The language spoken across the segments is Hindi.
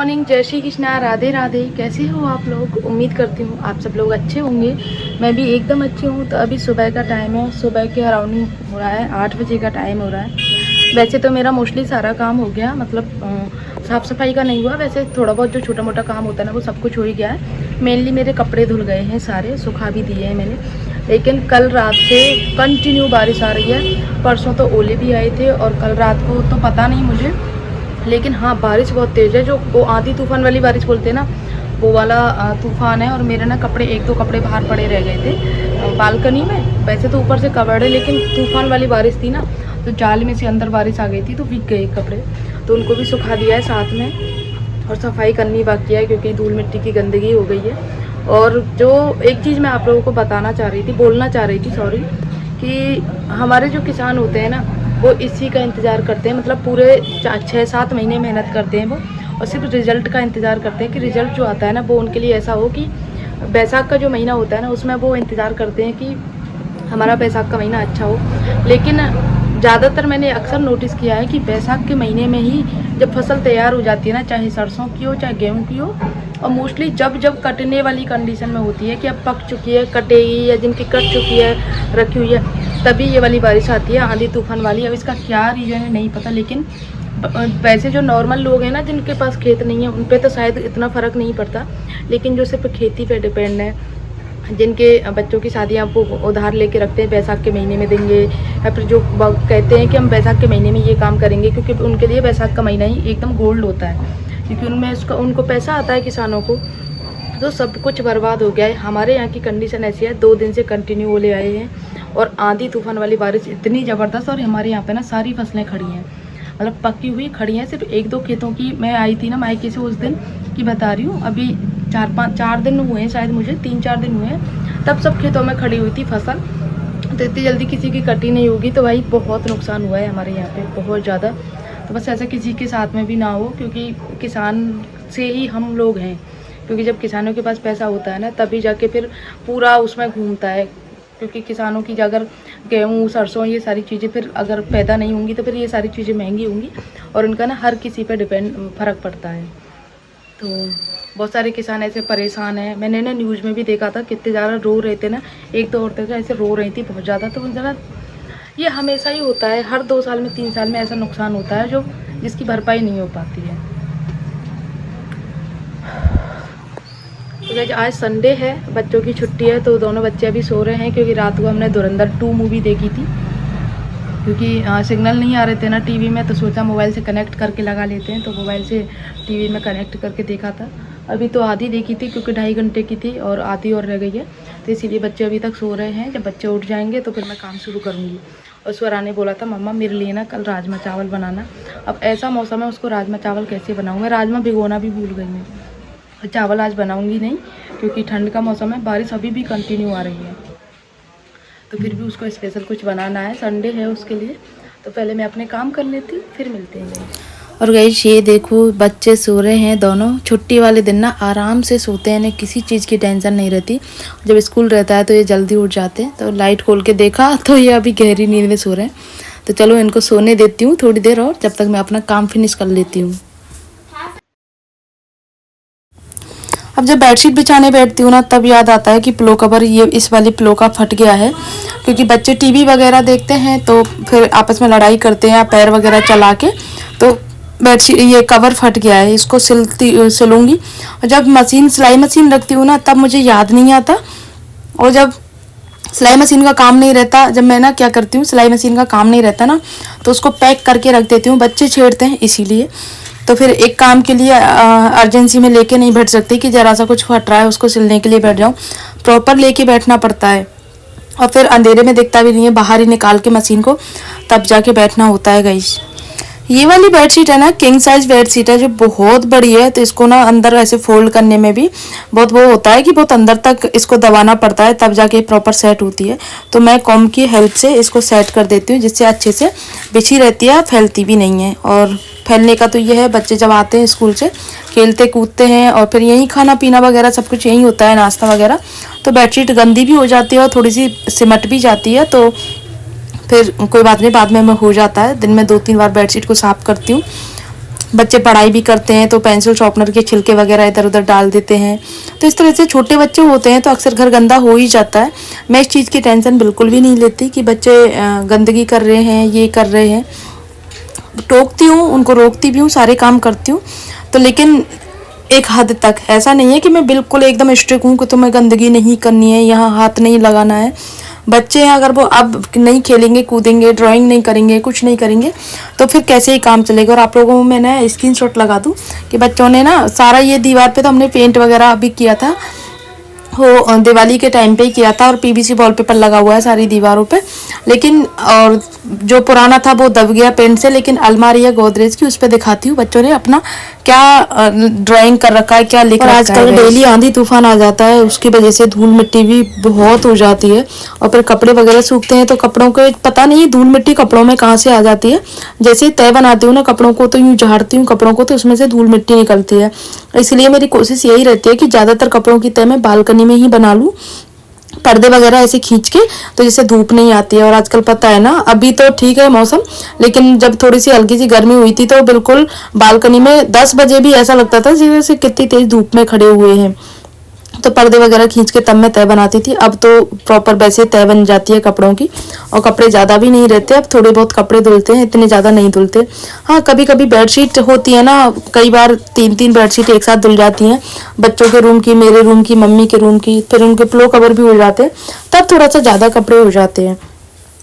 मॉर्निंग, जय श्री कृष्णा, राधे राधे। कैसे हो आप लोग? उम्मीद करती हूँ आप सब लोग अच्छे होंगे। मैं भी एकदम अच्छी हूँ। तो अभी सुबह का टाइम है, सुबह के अराउंडिंग हो रहा है 8 बजे का टाइम हो रहा है। वैसे तो मेरा मोस्टली सारा काम हो गया, मतलब साफ़ सफाई का नहीं हुआ। वैसे थोड़ा बहुत जो छोटा मोटा काम होता है ना वो सब कुछ हो ही गया है। मेनली मेरे कपड़े धुल गए हैं सारे, सुखा भी दिए हैं मैंने। लेकिन कल रात से कंटिन्यू बारिश आ रही है। परसों तो ओले भी आए थे और कल रात को तो पता नहीं मुझे, लेकिन हाँ बारिश बहुत तेज़ है। जो वो आंधी तूफान वाली बारिश बोलते हैं ना, वो वाला तूफान है। और मेरे ना कपड़े एक दो कपड़े बाहर पड़े रह गए थे बालकनी में। वैसे तो ऊपर से कवर्ड है, लेकिन तूफान वाली बारिश थी ना, तो जाल में से अंदर बारिश आ गई थी तो भीग गए कपड़े। तो उनको भी सुखा दिया है साथ में, और सफाई करनी बाकी है क्योंकि धूल मिट्टी की गंदगी हो गई है। और जो एक चीज़ मैं आप लोगों को बताना चाह रही थी, बोलना चाह रही थी, सॉरी, कि हमारे जो किसान होते हैं ना वो इसी का इंतज़ार करते हैं। मतलब पूरे 6-7 महीने मेहनत करते हैं वो, और सिर्फ रिज़ल्ट का इंतज़ार करते हैं कि रिज़ल्ट जो आता है ना वो उनके लिए ऐसा हो कि बैसाख का जो महीना होता है ना उसमें वो इंतज़ार करते हैं कि हमारा बैसाख का महीना अच्छा हो। लेकिन ज़्यादातर मैंने अक्सर नोटिस किया है कि बैसाख के महीने में ही जब फसल तैयार हो जाती है ना, चाहे सरसों की हो चाहे गेहूँ की हो, और मोस्टली जब जब कटने वाली कंडीशन में होती है कि अब पक चुकी है, कटेगी, या जिनकी कट चुकी है, रखी हुई है, तभी ये वाली बारिश आती है, आंधी तूफान वाली। अब इसका क्या रीज़न है नहीं पता, लेकिन वैसे जो नॉर्मल लोग हैं ना जिनके पास खेत नहीं है उन पे तो शायद इतना फ़र्क नहीं पड़ता। लेकिन जो सिर्फ खेती पे डिपेंड है, जिनके बच्चों की शादियाँ वो उधार लेके रखते हैं बैसाख के महीने में देंगे, या फिर जो कहते हैं कि हम बैसाख के महीने में ये काम करेंगे, क्योंकि उनके लिए बैसाख का महीना ही एकदम गोल्ड होता है, क्योंकि उनमें उनको पैसा आता है किसानों को। तो सब कुछ बर्बाद हो गया है। हमारे यहाँ की कंडीशन ऐसी है, 2 दिन से कंटिन्यू ओले आए हैं और आंधी तूफान वाली बारिश इतनी ज़बरदस्त। और हमारे यहाँ पे ना सारी फसलें खड़ी हैं, मतलब पकी हुई खड़ी हैं। सिर्फ 1-2 खेतों की मैं आई थी ना मायके से उस दिन की बता रही हूँ। अभी 4 दिन हुए हैं शायद, मुझे 3-4 दिन हुए हैं, तब सब खेतों में खड़ी हुई थी फसल। तो इतनी जल्दी किसी की कटी नहीं होगी। तो भाई बहुत नुकसान हुआ है हमारे यहाँ पे, बहुत ज़्यादा। तो बस ऐसा किसी के साथ में भी ना हो, क्योंकि किसान से ही हम लोग हैं। क्योंकि जब किसानों के पास पैसा होता है ना तभी जाके फिर पूरा उसमें घूमता है। क्योंकि किसानों की अगर गेहूँ सरसों ये सारी चीज़ें फिर अगर पैदा नहीं होंगी तो फिर ये सारी चीज़ें महंगी होंगी, और उनका ना हर किसी पे फ़र्क पड़ता है। तो बहुत सारे किसान ऐसे परेशान हैं। मैंने ना न्यूज़ में भी देखा था कितने ज़्यादा रो रहे थे ना, 1-2 औरतें तो ऐसे रो रही थी बहुत ज़्यादा। तो ज़रा ये हमेशा ही होता है, हर 2 साल में 3 साल में ऐसा नुकसान होता है जो जिसकी भरपाई नहीं हो पाती है। तो गाइस आज संडे है, बच्चों की छुट्टी है, तो दोनों बच्चे अभी सो रहे हैं, क्योंकि रात को हमने धुरंधर 2 मूवी देखी थी। क्योंकि सिग्नल नहीं आ रहे थे ना टीवी में, तो सोचा मोबाइल से कनेक्ट करके लगा लेते हैं। तो मोबाइल से टीवी में कनेक्ट करके देखा था। अभी तो आधी देखी थी क्योंकि 2.5 घंटे की थी, और आधी और रह गई है। तो इसीलिए बच्चे अभी तक सो रहे हैं। जब बच्चे उठ जाएंगे तो फिर मैं काम शुरू करूँगी। और स्वरा ने बोला था मम्मा मेरे लिए ना कल राजमा चावल बनाना। अब ऐसा मौसम है, उसको राजमा चावल कैसे बनाऊँ? मैं राजमा भिगोना भी भूल गई मैं। चावल आज बनाऊंगी नहीं, क्योंकि ठंड का मौसम है, बारिश अभी भी कंटिन्यू आ रही है। तो फिर भी उसको स्पेशल कुछ बनाना है, संडे है उसके लिए। तो पहले मैं अपने काम कर लेती हूँ, फिर मिलते हैं। और गाइस ये देखो बच्चे सो रहे हैं दोनों। छुट्टी वाले दिन ना आराम से सोते हैं, इन्हें किसी चीज़ की टेंशन नहीं रहती। जब स्कूल रहता है तो ये जल्दी उठ जाते हैं। तो लाइट खोल के देखा तो ये अभी गहरी नींद में सो रहे हैं। तो चलो इनको सोने देती हूँ थोड़ी देर और, जब तक मैं अपना काम फिनिश कर लेती हूँ। अब जब बेडशीट बिछाने बैठती हूँ ना तब याद आता है कि पिलो कवर ये इस वाली पिलो का फट गया है। क्योंकि बच्चे टीवी वगैरह देखते हैं तो फिर आपस में लड़ाई करते हैं या पैर वगैरह चला के, तो बेडशीट ये कवर फट गया है, इसको सिलूँगी। और जब सिलाई मशीन रखती हूँ ना तब मुझे याद नहीं आता। और जब सिलाई मशीन का काम नहीं रहता, जब मैं ना क्या करती हूँ, सिलाई मशीन का काम नहीं रहता ना तो उसको पैक करके रख देती हूँ। बच्चे छेड़ते हैं इसीलिए, तो फिर एक काम के लिए अर्जेंसी में लेके नहीं बैठ सकती कि ज़रा सा कुछ फट रहा है उसको सिलने के लिए बैठ जाऊँ। प्रॉपर लेके बैठना पड़ता है, और फिर अंधेरे में दिखता भी नहीं है, बाहर ही निकाल के मशीन को तब जाके बैठना होता है गाइस। ये वाली बेडशीट है ना किंग साइज बेडशीट है, जो बहुत बड़ी है। तो इसको ना अंदर ऐसे फोल्ड करने में भी बहुत वो होता है कि बहुत अंदर तक इसको दबाना पड़ता है, तब जाके प्रॉपर सेट होती है। तो मैं कॉम की हेल्प से इसको सेट कर देती हूँ, जिससे अच्छे से बिछी रहती है, फैलती भी नहीं है। और फैलने का तो ये है, बच्चे जब आते हैं स्कूल से खेलते कूदते हैं और फिर यहीं खाना पीना वगैरह सब कुछ यहीं होता है, नाश्ता वगैरह। तो बेडशीट गंदी भी हो जाती है और थोड़ी सी सिमट भी जाती है, तो फिर कोई बात नहीं, बाद में हो जाता है। दिन में 2-3 बार बेडशीट को साफ़ करती हूँ। बच्चे पढ़ाई भी करते हैं तो पेंसिल शार्पनर के छिलके वगैरह इधर उधर डाल देते हैं। तो इस तरह से छोटे बच्चे होते हैं तो अक्सर घर गंदा हो ही जाता है। मैं इस चीज़ की टेंशन बिल्कुल भी नहीं लेती कि बच्चे गंदगी कर रहे हैं, ये कर रहे हैं। टोकती हूँ, उनको रोकती भी हूँ, सारे काम करती हूँ, तो लेकिन एक हद तक। ऐसा नहीं है कि मैं बिल्कुल एकदम स्ट्रिक्ट हूँ कि तुम्हें गंदगी नहीं करनी है, यहाँ हाथ नहीं लगाना है। बच्चे हैं, अगर वो अब नहीं खेलेंगे कूदेंगे, ड्राइंग नहीं करेंगे, कुछ नहीं करेंगे, तो फिर कैसे ही काम चलेगा। और आप लोगों को मैं ना स्क्रीनशॉट लगा दूँ कि बच्चों ने ना सारा ये दीवार पे तो हमने पेंट वगैरह अभी किया था, वो दिवाली के टाइम पे ही किया था, और पीवीसी वॉलपेपर लगा हुआ है सारी दीवारों पे। लेकिन और जो पुराना था वो दब गया पेंट से। लेकिन अलमारी है गोदरेज की, उस पर दिखाती हूँ बच्चों ने अपना क्या ड्राइंग कर रखा है, क्या लिख रखा है। आजकल डेली आंधी तूफान आ जाता है, उसकी वजह से धूल मिट्टी भी बहुत हो जाती है। और फिर कपड़े वगैरह सूखते हैं तो कपड़ों के पता नहीं धूल मिट्टी कपड़ों में कहाँ से आ जाती है। जैसे तय बनाती हूँ ना कपड़ों को, तो यूँ झाड़ती हूँ कपड़ों को, तो उसमें से धूल मिट्टी निकलती है। इसलिए मेरी कोशिश यही रहती है कि ज़्यादातर कपड़ों की तय मैं बालकनी में ही बना लूँ, पर्दे वगैरह ऐसे खींच के, तो जिससे धूप नहीं आती है। और आजकल पता है ना, अभी तो ठीक है मौसम, लेकिन जब थोड़ी सी हल्की सी गर्मी हुई थी तो बिल्कुल बालकनी में 10 बजे भी ऐसा लगता था जैसे कितनी तेज धूप में खड़े हुए हैं। तो पर्दे वगैरह खींच के तब मैं तय बनाती थी। अब तो प्रॉपर वैसे तय बन जाती है कपड़ों की, और कपड़े ज़्यादा भी नहीं रहते, अब थोड़े बहुत कपड़े धुलते हैं, इतने ज़्यादा नहीं धुलते। हाँ, कभी कभी बेडशीट होती है ना, कई बार 3-3 बेडशीट एक साथ धुल जाती हैं, बच्चों के रूम की, मेरे रूम की, मम्मी के रूम की, फिर उनके पिलो कवर भी हो जाते हैं, तब थोड़ा सा ज़्यादा कपड़े हो जाते हैं।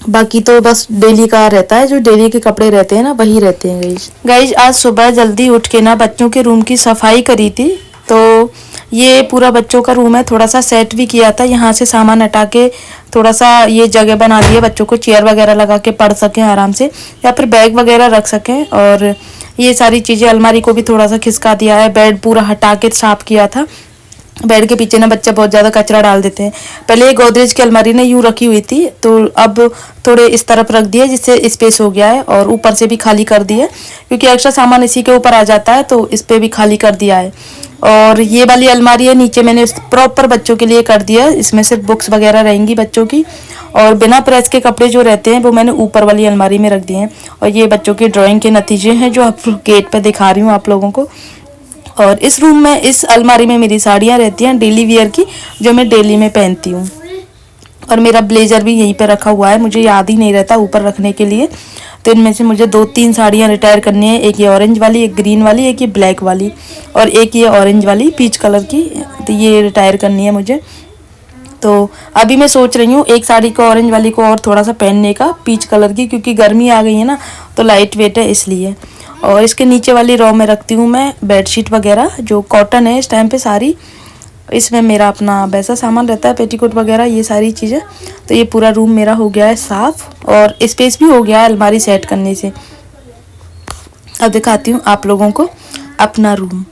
बाकी तो बस डेली का रहता है, जो डेली के कपड़े रहते हैं ना वही रहते हैं। गाइज आज सुबह जल्दी उठ के ना बच्चों के रूम की सफाई करी थी। तो ये पूरा बच्चों का रूम है, थोड़ा सा सेट भी किया था, यहाँ से सामान हटा के थोड़ा सा ये जगह बना दी है, बच्चों को चेयर वगैरह लगा के पढ़ सकें आराम से, या फिर बैग वगैरह रख सकें। और ये सारी चीज़ें, अलमारी को भी थोड़ा सा खिसका दिया है, बेड पूरा हटा के साफ किया था। बेड के पीछे ना बच्चे बहुत ज़्यादा कचरा डाल देते हैं। पहले ये गोदरेज की अलमारी ने यूँ रखी हुई थी, तो अब थोड़े इस तरफ रख दिया जिससे स्पेस हो गया है, और ऊपर से भी खाली कर दिया क्योंकि एक्स्ट्रा सामान इसी के ऊपर आ जाता है, तो इस पर भी खाली कर दिया है। और ये वाली अलमारी है नीचे मैंने प्रॉपर बच्चों के लिए कर दिया, इसमें सिर्फ बुक्स वगैरह रहेंगी बच्चों की, और बिना प्रेस के कपड़े जो रहते हैं वो मैंने ऊपर वाली अलमारी में रख दिए हैं। और ये बच्चों की ड्राइंग के नतीजे हैं जो आप गेट पर दिखा रही हूँ आप लोगों को। और इस रूम में, इस अलमारी में मेरी साड़ियाँ रहती हैं डेली वियर की, जो मैं डेली में पहनती हूँ। और मेरा ब्लेजर भी यहीं पे रखा हुआ है, मुझे याद ही नहीं रहता ऊपर रखने के लिए। तो इनमें से मुझे 2-3 साड़ियाँ रिटायर करनी है, एक ये ऑरेंज वाली, एक ग्रीन वाली, एक ये ब्लैक वाली, और एक ये ऑरेंज वाली पीच कलर की, तो ये रिटायर करनी है मुझे। तो अभी मैं सोच रही हूँ एक साड़ी को, ऑरेंज वाली को और थोड़ा सा पहनने का, पीच कलर की, क्योंकि गर्मी आ गई है ना, तो लाइट वेट है इसलिए। और इसके नीचे वाली रो में रखती हूँ मैं बेडशीट वगैरह, जो कॉटन है इस टाइम पे सारी। इसमें मेरा अपना वैसा सामान रहता है, पेटीकोट वगैरह, ये सारी चीज़ें। तो ये पूरा रूम मेरा हो गया है साफ़, और स्पेस भी हो गया है अलमारी सेट करने से। अब दिखाती हूँ आप लोगों को अपना रूम।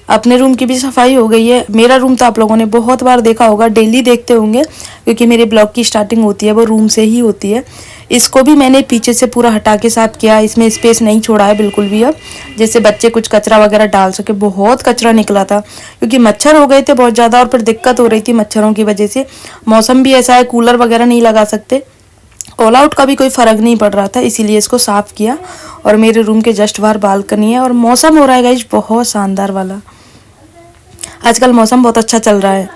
अपने रूम की भी सफाई हो गई है। मेरा रूम तो आप लोगों ने बहुत बार देखा होगा, डेली देखते होंगे, क्योंकि मेरे ब्लॉग की स्टार्टिंग होती है वो रूम से ही होती है। इसको भी मैंने पीछे से पूरा हटा के साफ किया, इसमें स्पेस नहीं छोड़ा है बिल्कुल भी अब, जैसे बच्चे कुछ कचरा वगैरह डाल सके। बहुत कचरा निकला था क्योंकि मच्छर हो गए थे बहुत ज़्यादा, और फिर दिक्कत हो रही थी मच्छरों की वजह से। मौसम भी ऐसा है, कूलर वगैरह नहीं लगा सकते, ऑल आउट का भी कोई फ़र्क नहीं पड़ रहा था, इसीलिए इसको साफ़ किया। और मेरे रूम के जस्ट बाहर बालकनी है, और मौसम हो रहा है गाइस बहुत शानदार वाला। आजकल मौसम बहुत अच्छा चल रहा है,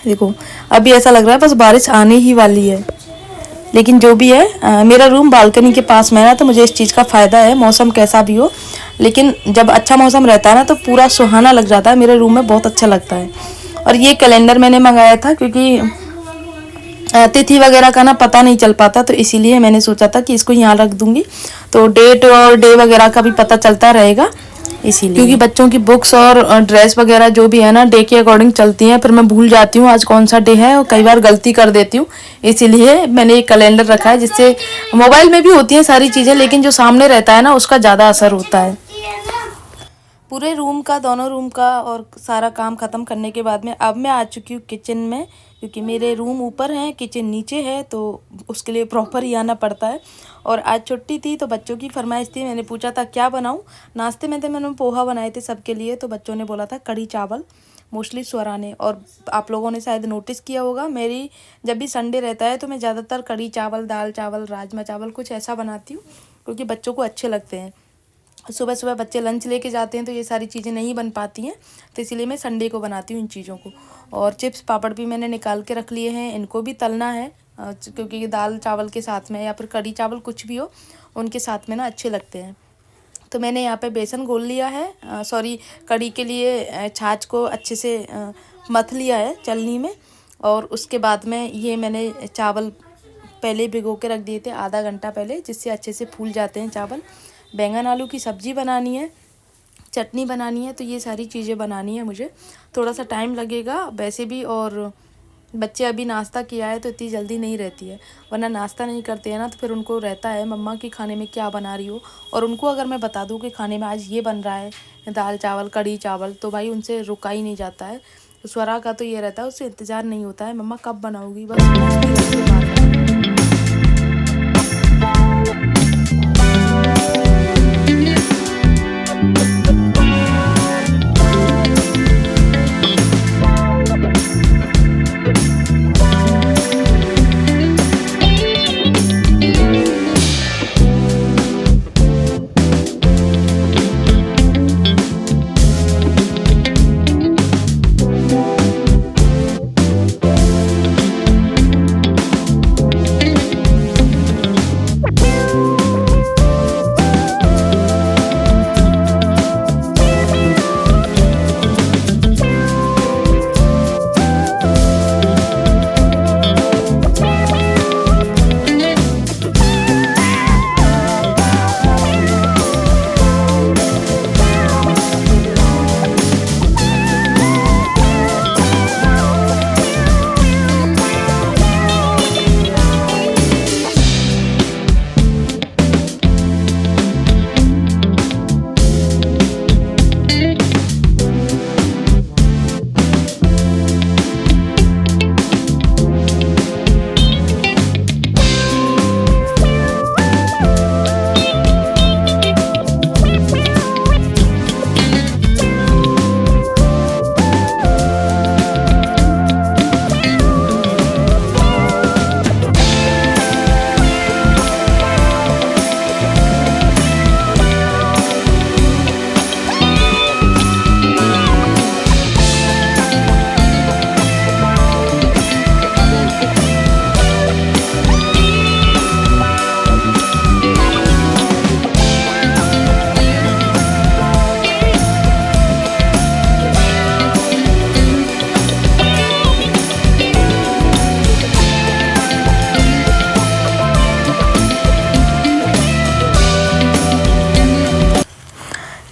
देखो अभी ऐसा लग रहा है बस बारिश आने ही वाली है। लेकिन जो भी है, मेरा रूम बालकनी के पास में है ना, तो मुझे इस चीज़ का फ़ायदा है, मौसम कैसा भी हो। लेकिन जब अच्छा मौसम रहता है ना, तो पूरा सुहाना लग जाता है, मेरे रूम में बहुत अच्छा लगता है। और ये कैलेंडर मैंने मंगाया था क्योंकि तिथि वगैरह का ना पता नहीं चल पाता, तो इसीलिए मैंने सोचा था कि इसको यहाँ रख दूँगी, तो डेट और डे वगैरह का भी पता चलता रहेगा इसीलिए। क्योंकि बच्चों की बुक्स और ड्रेस वगैरह जो भी है ना, डे के अकॉर्डिंग चलती हैं, फिर मैं भूल जाती हूँ आज कौन सा डे है, और कई बार गलती कर देती हूँ। इसीलिए मैंने एक कैलेंडर रखा है, जिससे मोबाइल में भी होती हैं सारी चीज़ें, लेकिन जो सामने रहता है ना उसका ज़्यादा असर होता है। पूरे रूम का, दोनों रूम का और सारा काम ख़त्म करने के बाद में अब मैं आ चुकी हूँ किचन में, क्योंकि मेरे रूम ऊपर हैं, किचन नीचे है, तो उसके लिए प्रॉपर ही आना पड़ता है। और आज छुट्टी थी तो बच्चों की फरमाइश थी, मैंने पूछा था क्या बनाऊँ। नाश्ते में मैंने पोहा बनाए थे सबके लिए, तो बच्चों ने बोला था कढ़ी चावल, मोस्टली स्वरा ने। और आप लोगों ने शायद नोटिस किया होगा, मेरी जब भी संडे रहता है तो मैं ज़्यादातर कढ़ी चावल, दाल चावल, राजमा चावल कुछ ऐसा बनाती हूँ, क्योंकि बच्चों को अच्छे लगते हैं। सुबह सुबह बच्चे लंच लेके जाते हैं तो ये सारी चीज़ें नहीं बन पाती हैं, तो इसीलिए मैं संडे को बनाती हूँ इन चीज़ों को। और चिप्स पापड़ भी मैंने निकाल के रख लिए हैं, इनको भी तलना है क्योंकि ये दाल चावल के साथ में या फिर कढ़ी चावल कुछ भी हो उनके साथ में ना अच्छे लगते हैं। तो मैंने यहाँ पे बेसन घोल लिया है, कढ़ी के लिए छाछ को अच्छे से मथ लिया है चलनी में। और उसके बाद में ये मैंने चावल पहले भिगो के रख दिए थे आधा घंटा पहले, जिससे अच्छे से फूल जाते हैं चावल। बैंगन आलू की सब्ज़ी बनानी है, चटनी बनानी है, तो ये सारी चीज़ें बनानी है मुझे। थोड़ा सा टाइम लगेगा वैसे भी, और बच्चे अभी नाश्ता किया है तो इतनी जल्दी नहीं रहती है, वरना नाश्ता नहीं करते हैं ना तो फिर उनको रहता है मम्मा की खाने में क्या बना रही हो। और उनको अगर मैं बता दूँ कि खाने में आज ये बन रहा है दाल चावल कढ़ी चावल, तो भाई उनसे रुका ही नहीं जाता है। तो स्वरा का तो ये रहता है, उससे इंतज़ार नहीं होता है मम्मा कब बनाओगी, बस।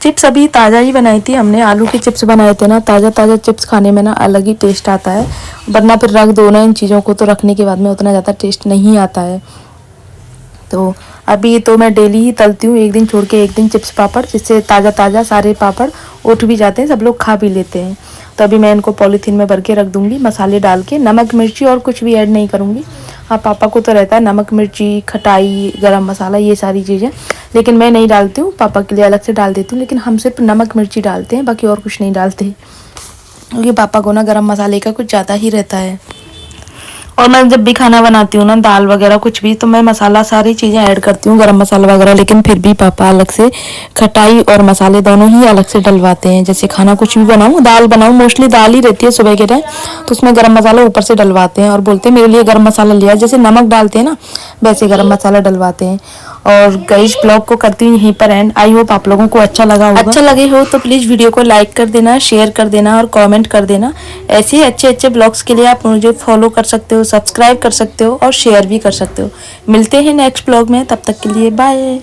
चिप्स अभी ताज़ा ही बनाई थी हमने, आलू के चिप्स बनाए थे ना, ताज़ा ताज़ा चिप्स खाने में ना अलग ही टेस्ट आता है, वरना फिर रख दो ना इन चीज़ों को तो रखने के बाद में उतना ज़्यादा टेस्ट नहीं आता है। तो अभी तो मैं डेली ही तलती हूँ, एक दिन छोड़ के एक दिन चिप्स पापड़, जिससे ताज़ा ताज़ा सारे पापड़ उठ भी जाते हैं, सब लोग खा भी लेते हैं। तो अभी मैं इनको पॉलीथीन में भर के रख दूँगी मसाले डाल के, नमक मिर्ची और कुछ भी ऐड नहीं करूँगी। हाँ पापा को तो रहता है नमक मिर्ची खटाई गरम मसाला ये सारी चीज़ें, लेकिन मैं नहीं डालती हूँ, पापा के लिए अलग से डाल देती हूँ। लेकिन हम सिर्फ नमक मिर्ची डालते हैं, बाकी और कुछ नहीं डालते, क्योंकि पापा को ना गरम मसाले का कुछ ज़्यादा ही रहता है। और मैं जब भी खाना बनाती हूँ ना, दाल वगैरह कुछ भी, तो मैं मसाला सारी चीज़ें ऐड करती हूँ गरम मसाला वगैरह, लेकिन फिर भी पापा अलग से खटाई और मसाले दोनों ही अलग से डलवाते हैं। जैसे खाना कुछ भी बनाऊँ, दाल बनाऊँ, मोस्टली दाल ही रहती है सुबह के टाइम, तो उसमें गरम मसाला ऊपर से डलवाते हैं और बोलते हैं मेरे लिए गरम मसाला लिया, जैसे नमक डालते हैं ना वैसे गरम मसाला डलवाते हैं। और गाइस ब्लॉग को करती हूँ यहीं पर एंड। आई होप आप लोगों को अच्छा लगा होगा। अच्छा लगे हो तो प्लीज़ वीडियो को लाइक कर देना, शेयर कर देना और कमेंट कर देना। ऐसे ही अच्छे अच्छे ब्लॉग्स के लिए आप मुझे फॉलो कर सकते हो, सब्सक्राइब कर सकते हो और शेयर भी कर सकते हो। मिलते हैं नेक्स्ट ब्लॉग में, तब तक के लिए बाय।